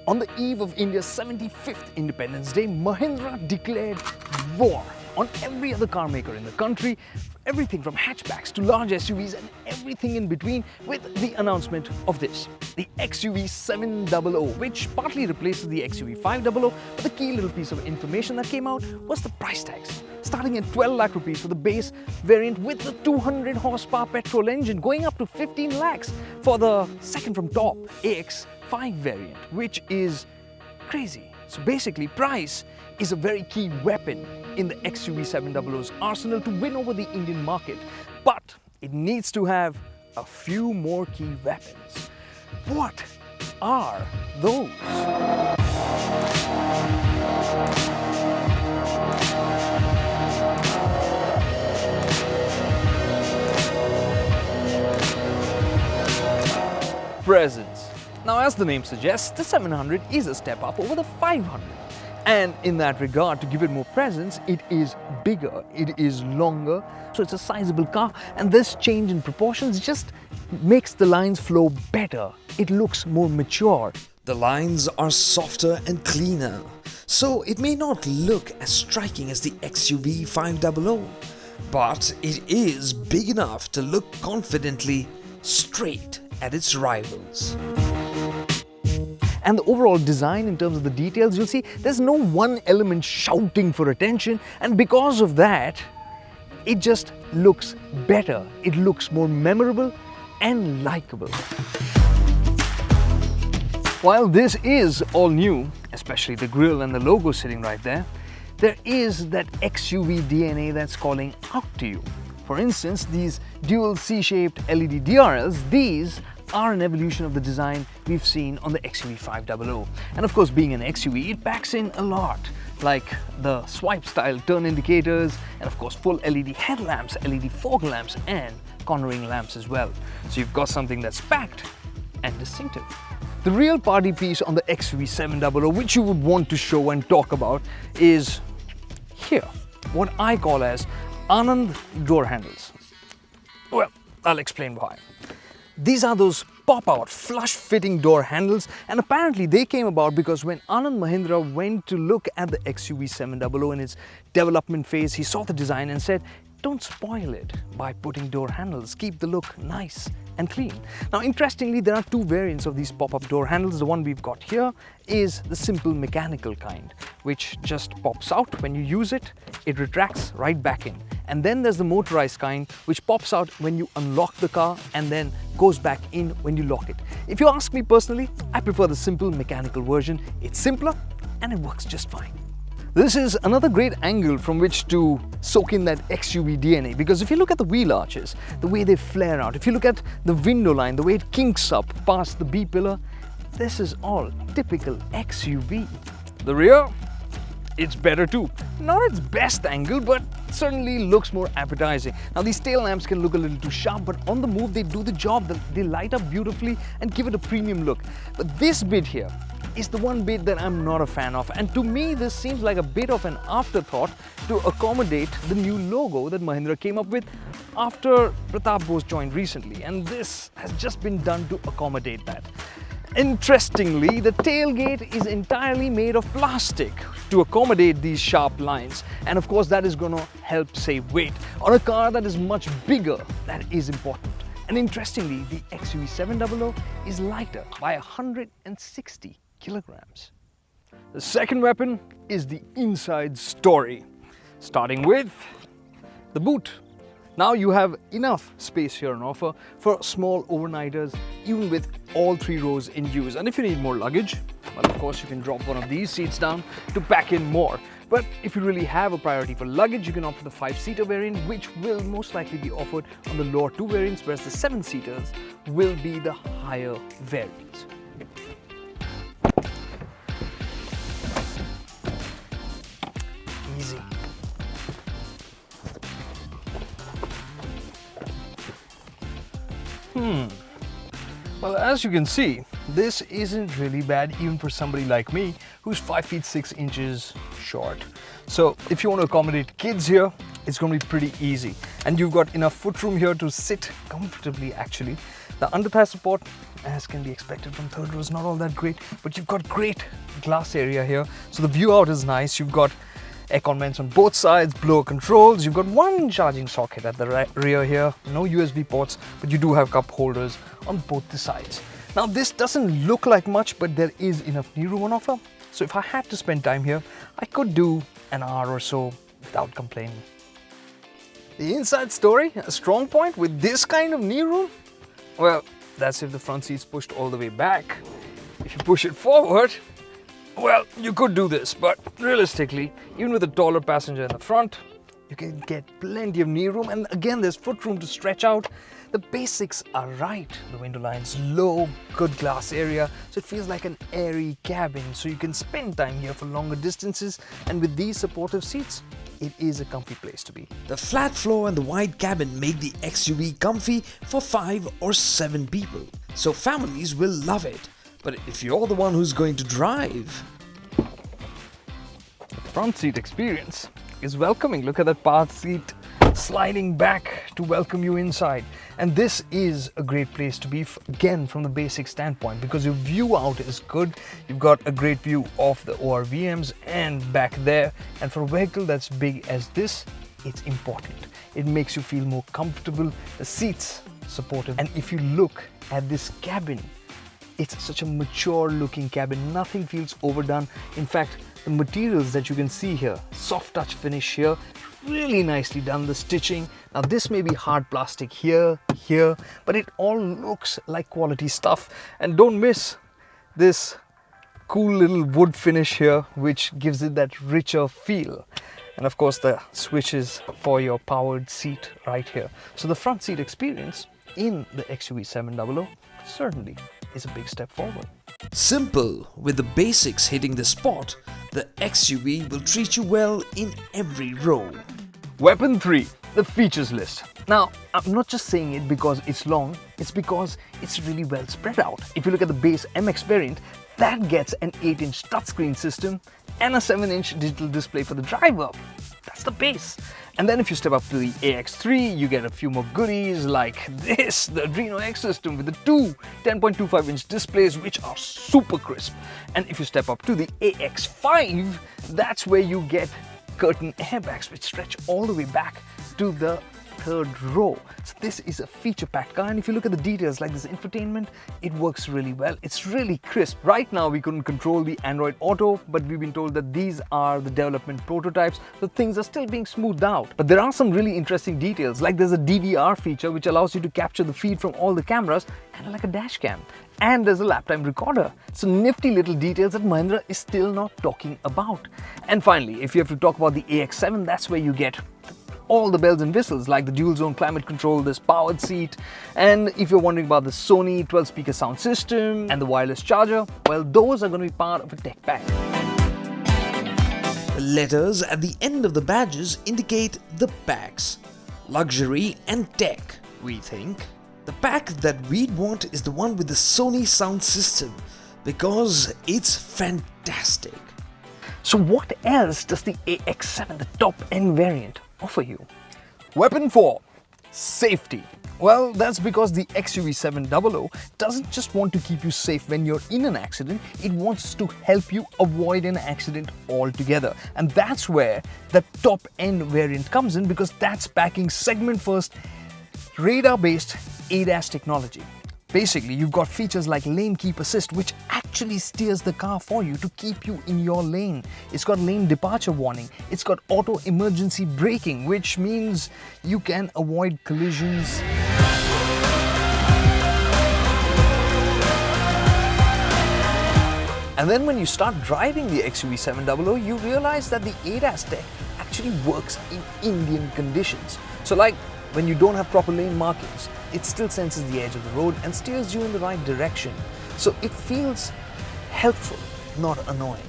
On the eve of India's 75th Independence Day, Mahindra declared war on every other car maker in the country, everything from hatchbacks to large SUVs and everything in between, with the announcement of this, the XUV700, which partly replaces the XUV500, but the key little piece of information that came out was the price tags. Starting at 12 lakh rupees for the base variant with the 200 horsepower petrol engine, going up to 15 lakhs for the second from top AX5 variant, which is crazy. So basically, price is a very key weapon in the XUV700's arsenal to win over the Indian market, but it needs to have a few more key weapons. What are those? Presence. Now, as the name suggests, the 700 is a step up over the 500. And in that regard, to give it more presence, it is bigger, it is longer, so it's a sizable car, and this change in proportions just makes the lines flow better. It looks more mature. The lines are softer and cleaner, so it may not look as striking as the XUV500, but it is big enough to look confidently straight at its rivals. And the overall design, in terms of the details, you'll see there's no one element shouting for attention, and because of that, it just looks better. It looks more memorable and likable. While this is all new, especially the grille and the logo sitting right there is that XUV DNA that's calling out to you. For instance, these dual C-shaped LED DRLs, these are an evolution of the design we've seen on the XUV500. And of course, being an XUV, it packs in a lot, like the swipe-style turn indicators, and of course full LED headlamps, LED fog lamps, and cornering lamps as well. So you've got something that's packed and distinctive. The real party piece on the XUV700, which you would want to show and talk about, is here, what I call as Anand door handles. Well, I'll explain why. These are those pop-out, flush-fitting door handles, and apparently they came about because when Anand Mahindra went to look at the XUV700 in its development phase, he saw the design and said, don't spoil it by putting door handles, keep the look nice and clean. Now, interestingly, there are two variants of these pop-up door handles. The one we've got here is the simple mechanical kind, which just pops out when you use it, it retracts right back in. And then there's the motorized kind, which pops out when you unlock the car and then goes back in when you lock it. If you ask me personally, I prefer the simple mechanical version. It's simpler and it works just fine. This is another great angle from which to soak in that XUV DNA, because if you look at the wheel arches, the way they flare out, if you look at the window line, the way it kinks up past the B-pillar, this is all typical XUV. The rear, it's better too. Not its best angle, but certainly looks more appetizing. Now, these tail lamps can look a little too sharp, but on the move they do the job. They light up beautifully and give it a premium look. But this bit here is the one bit that I'm not a fan of, and to me this seems like a bit of an afterthought to accommodate the new logo that Mahindra came up with after Pratap Bose joined recently, and this has just been done to accommodate that. Interestingly, the tailgate is entirely made of plastic to accommodate these sharp lines, and of course that is going to help save weight on a car that is much bigger. That is important. And interestingly, the XUV700 is lighter by 160 kilograms. The second weapon is the inside story, starting with the boot. Now you have enough space here on offer for small overnighters, even with all three rows in use. And if you need more luggage, well, of course you can drop one of these seats down to pack in more. But if you really have a priority for luggage, you can opt for the 5-seater variant, which will most likely be offered on the lower two variants, whereas the 7-seaters will be the higher variants. Easy. Well, as you can see, this isn't really bad even for somebody like me who's 5 feet 6 inches short. So if you want to accommodate kids here, it's going to be pretty easy. And you've got enough footroom here to sit comfortably actually. The under-thigh support, as can be expected from third row, is not all that great, but you've got great glass area here, so the view out is nice. You've got aircon vents on both sides, blower controls, you've got one charging socket at the rear here, no USB ports, but you do have cup holders on both the sides. Now this doesn't look like much, but there is enough knee room on offer, so if I had to spend time here, I could do an hour or so without complaining. The inside story, a strong point with this kind of knee room? Well, that's if the front seat's pushed all the way back. If you push it forward, well, you could do this, but realistically, even with a taller passenger in the front, you can get plenty of knee room, and again, there's foot room to stretch out. The basics are right. The window line's low, good glass area, so it feels like an airy cabin, so you can spend time here for longer distances, and with these supportive seats, it is a comfy place to be. The flat floor and the wide cabin make the XUV comfy for 5 or 7 people, so families will love it. But if you're the one who's going to drive... The front seat experience is welcoming. Look at that power seat sliding back to welcome you inside. And this is a great place to be, again, from the basic standpoint, because your view out is good. You've got a great view of the ORVMs and back there. And for a vehicle that's big as this, it's important. It makes you feel more comfortable. The seats supportive. And if you look at this cabin, it's such a mature looking cabin. Nothing feels overdone. In fact, the materials that you can see here, soft touch finish here, really nicely done, the stitching. Now this may be hard plastic here, but it all looks like quality stuff. And don't miss this cool little wood finish here, which gives it that richer feel. And of course the switches for your powered seat right here. So the front seat experience in the XUV700 certainly is a big step forward. Simple, with the basics hitting the spot, the XUV will treat you well in every row. Weapon 3, the features list. Now, I'm not just saying it because it's long, it's because it's really well spread out. If you look at the base MX variant, that gets an 8-inch touchscreen system and a 7-inch digital display for the driver. That's the base. And then if you step up to the AX3, you get a few more goodies like this, the Adreno X system with the two 10.25-inch displays, which are super crisp. And if you step up to the AX5, that's where you get curtain airbags which stretch all the way back to the third row. So this is a feature-packed car, and if you look at the details like this infotainment, it works really well. It's really crisp. Right now we couldn't control the Android Auto, but we've been told that these are the development prototypes, so things are still being smoothed out. But there are some really interesting details, like there's a DVR feature which allows you to capture the feed from all the cameras, kind of like a dash cam. And there's a lap time recorder. So nifty little details that Mahindra is still not talking about. And finally, if you have to talk about the AX7, that's where you get all the bells and whistles like the dual zone climate control, this powered seat, and if you're wondering about the Sony 12-speaker sound system and the wireless charger, well, those are going to be part of a tech pack. The letters at the end of the badges indicate the packs. Luxury and tech, we think. The pack that we'd want is the one with the Sony sound system, because it's fantastic. So what else does the AX7, the top-end variant, offer you? Weapon 4, safety. Well, that's because the XUV700 doesn't just want to keep you safe when you're in an accident, it wants to help you avoid an accident altogether. And that's where the top-end variant comes in, because that's packing segment-first, radar-based ADAS technology. Basically, you've got features like lane keep assist, which actually steers the car for you to keep you in your lane. It's got lane departure warning. It's got auto emergency braking, which means you can avoid collisions. And then when you start driving the XUV700, you realize that the ADAS tech actually works in Indian conditions. So like when you don't have proper lane markings, it still senses the edge of the road and steers you in the right direction. So it feels helpful, not annoying.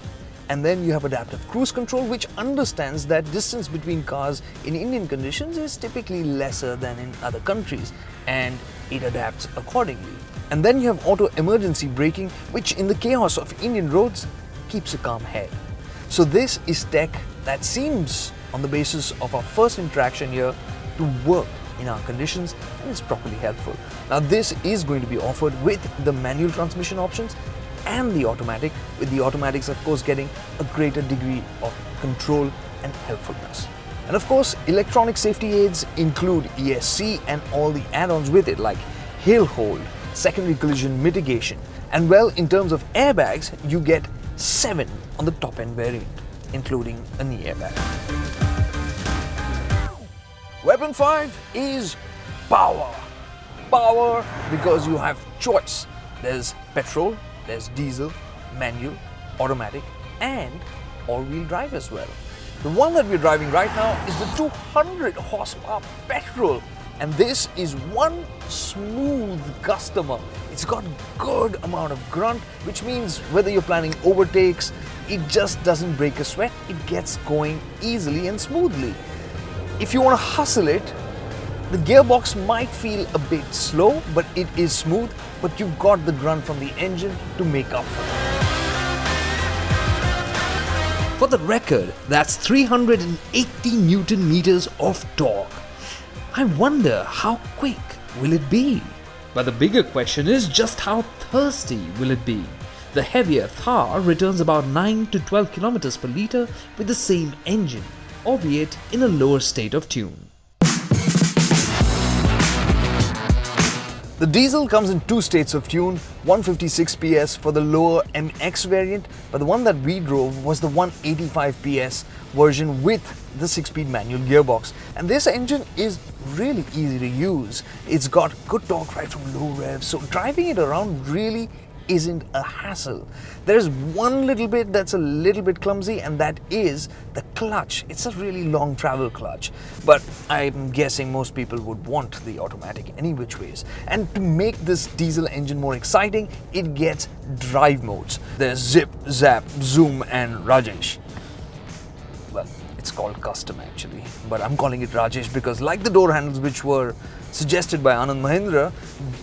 And then you have adaptive cruise control, which understands that distance between cars in Indian conditions is typically lesser than in other countries, and it adapts accordingly. And then you have auto emergency braking, which in the chaos of Indian roads keeps a calm head. So this is tech that seems, on the basis of our first interaction here, to work in our conditions and is properly helpful. Now this is going to be offered with the manual transmission options and the automatic, with the automatics of course getting a greater degree of control and helpfulness. And of course, electronic safety aids include ESC and all the add-ons with it like hail hold, secondary collision mitigation, and well, in terms of airbags, you get 7 on the top end variant, including a knee airbag. Weapon 5 is power. Power because you have choice. There's petrol, there's diesel, manual, automatic, and all-wheel drive as well. The one that we're driving right now is the 200 horsepower petrol, and this is one smooth customer. It's got good amount of grunt, which means whether you're planning overtakes, it just doesn't break a sweat. It gets going easily and smoothly. If you want to hustle it, the gearbox might feel a bit slow, but it is smooth, but you've got the grunt from the engine to make up for it. For the record, that's 380 Newton meters of torque. I wonder how quick will it be? But the bigger question is just how thirsty will it be? The heavier Thar returns about 9 to 12 kilometers per litre with the same engine, albeit in a lower state of tune. The diesel comes in 2 states of tune, 156 PS for the lower MX variant, but the one that we drove was the 185 PS version with the 6-speed manual gearbox. And this engine is really easy to use. It's got good torque right from low revs, so driving it around really isn't a hassle. There's one little bit that's a little bit clumsy, and that is the clutch. It's a really long travel clutch, but I'm guessing most people would want the automatic any which ways. And to make this diesel engine more exciting, it gets drive modes. There's zip, zap, zoom, and Rajesh. Well, it's called custom actually, but I'm calling it Rajesh because, like the door handles which were suggested by Anand Mahindra,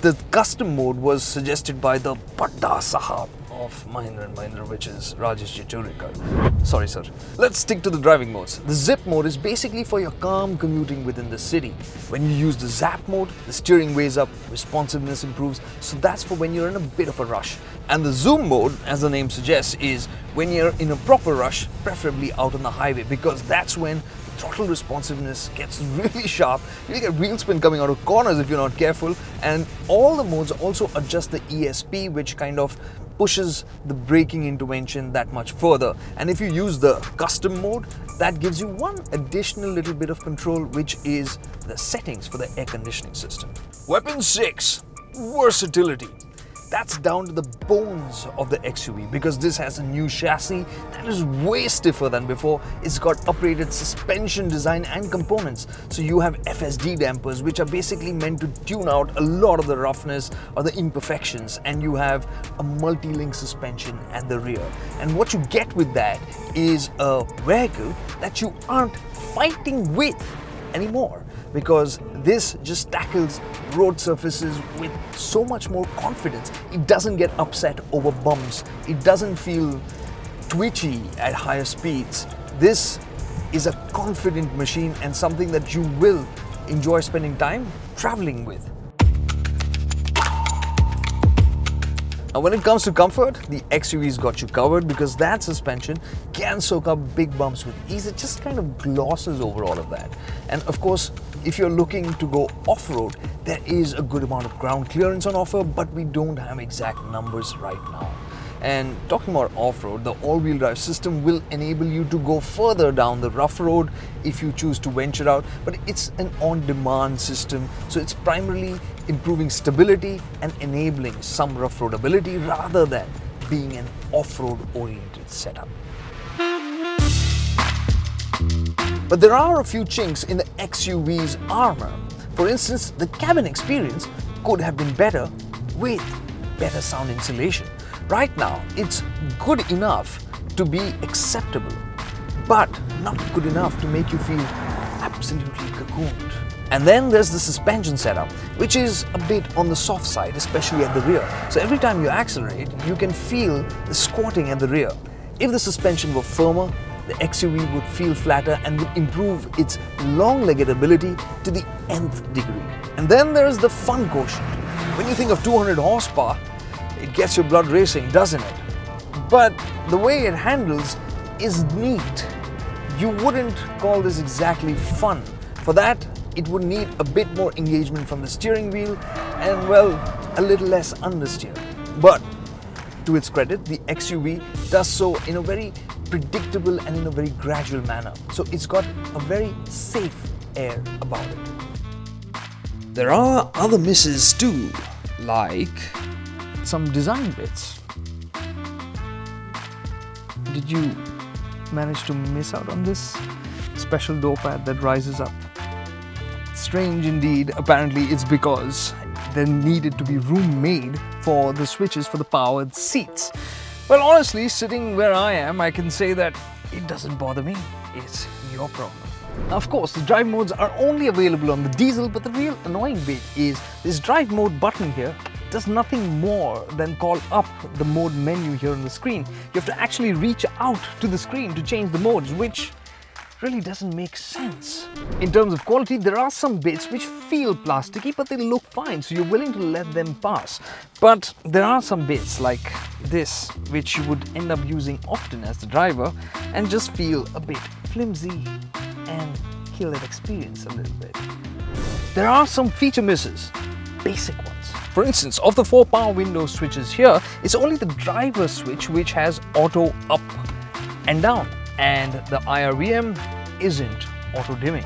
the custom mode was suggested by the Badda Sahab of Mahindra & Mahindra, which is Rajesh Jachurikar. Sorry sir. Let's stick to the driving modes. The zip mode is basically for your calm commuting within the city. When you use the zap mode, the steering weighs up, responsiveness improves, so that's for when you're in a bit of a rush. And the zoom mode, as the name suggests, is when you're in a proper rush, preferably out on the highway, because that's when throttle responsiveness gets really sharp. You'll get wheel spin coming out of corners if you're not careful, and all the modes also adjust the ESP, which kind of pushes the braking intervention that much further. And if you use the custom mode, that gives you one additional little bit of control, which is the settings for the air conditioning system. Weapon 6, versatility. That's down to the bones of the XUV, because this has a new chassis that is way stiffer than before. It's got upgraded suspension design and components. So you have FSD dampers, which are basically meant to tune out a lot of the roughness or the imperfections, and you have a multi-link suspension at the rear. And what you get with that is a vehicle that you aren't fighting with anymore, because this just tackles road surfaces with so much more confidence. It doesn't get upset over bumps. It doesn't feel twitchy at higher speeds. This is a confident machine and something that you will enjoy spending time traveling with. Now, when it comes to comfort, the XUV's got you covered, because that suspension can soak up big bumps with ease. It just kind of glosses over all of that. And of course, if you're looking to go off-road, there is a good amount of ground clearance on offer, but we don't have exact numbers right now. And talking about off-road, the all-wheel drive system will enable you to go further down the rough road if you choose to venture out, but it's an on-demand system, so it's primarily improving stability and enabling some rough road ability rather than being an off-road oriented setup. But there are a few chinks in the XUV's armor. For instance, the cabin experience could have been better with better sound insulation. Right now, it's good enough to be acceptable, but not good enough to make you feel absolutely cocooned. And then there's the suspension setup, which is a bit on the soft side, especially at the rear. So every time you accelerate, you can feel the squatting at the rear. If the suspension were firmer, the XUV would feel flatter and would improve its long-legged ability to the nth degree. And then there's the fun quotient. When you think of 200 horsepower, it gets your blood racing, doesn't it? But the way it handles is neat. You wouldn't call this exactly fun. For that, it would need a bit more engagement from the steering wheel and, well, a little less understeer. But to its credit, the XUV does so in a very predictable and in a very gradual manner. So it's got a very safe air about it. There are other misses too, like some design bits. Did you manage to miss out on this special door pad that rises up? Strange indeed. Apparently it's because there needed to be room made for the switches for the powered seats. Well, honestly, sitting where I am, I can say that it doesn't bother me. It's your problem. Now, of course, the drive modes are only available on the diesel, but the real annoying bit is this drive mode button here does nothing more than call up the mode menu here on the screen. You have to actually reach out to the screen to change the modes, which really doesn't make sense. In terms of quality, there are some bits which feel plasticky, but they look fine, so you're willing to let them pass. But there are some bits like this, which you would end up using often as the driver and just feel a bit flimsy and kill that experience a little bit. There are some feature misses, basic ones. For instance, of the 4 power window switches here, it's only the driver switch which has auto up and down, and the IRVM isn't auto dimming.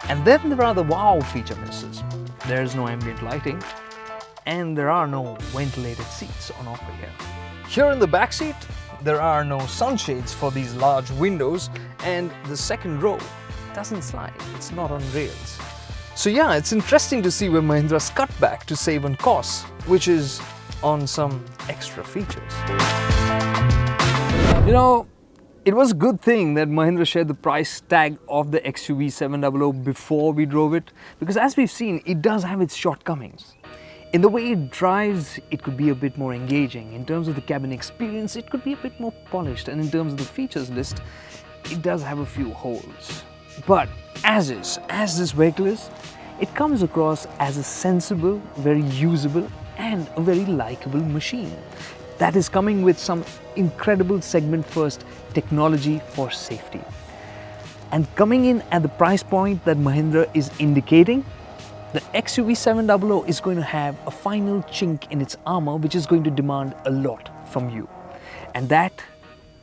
And then there are the wow feature misses. There's no ambient lighting and there are no ventilated seats on offer here. Here in the back seat, there are no sunshades for these large windows, and the second row doesn't slide. It's not on rails. So yeah, it's interesting to see where Mahindra's cut back to save on costs, which is on some extra features. You know, it was a good thing that Mahindra shared the price tag of the XUV700 before we drove it, because as we've seen, it does have its shortcomings. In the way it drives, it could be a bit more engaging. In terms of the cabin experience, it could be a bit more polished. And in terms of the features list, it does have a few holes. But as this vehicle is, it comes across as a sensible, very usable and a very likable machine that is coming with some incredible segment first technology for safety. And coming in at the price point that Mahindra is indicating, the XUV700 is going to have a final chink in its armor which is going to demand a lot from you. And that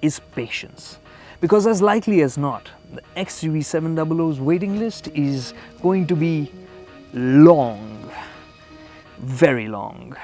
is patience. Because as likely as not, the XUV700's waiting list is going to be long, very long.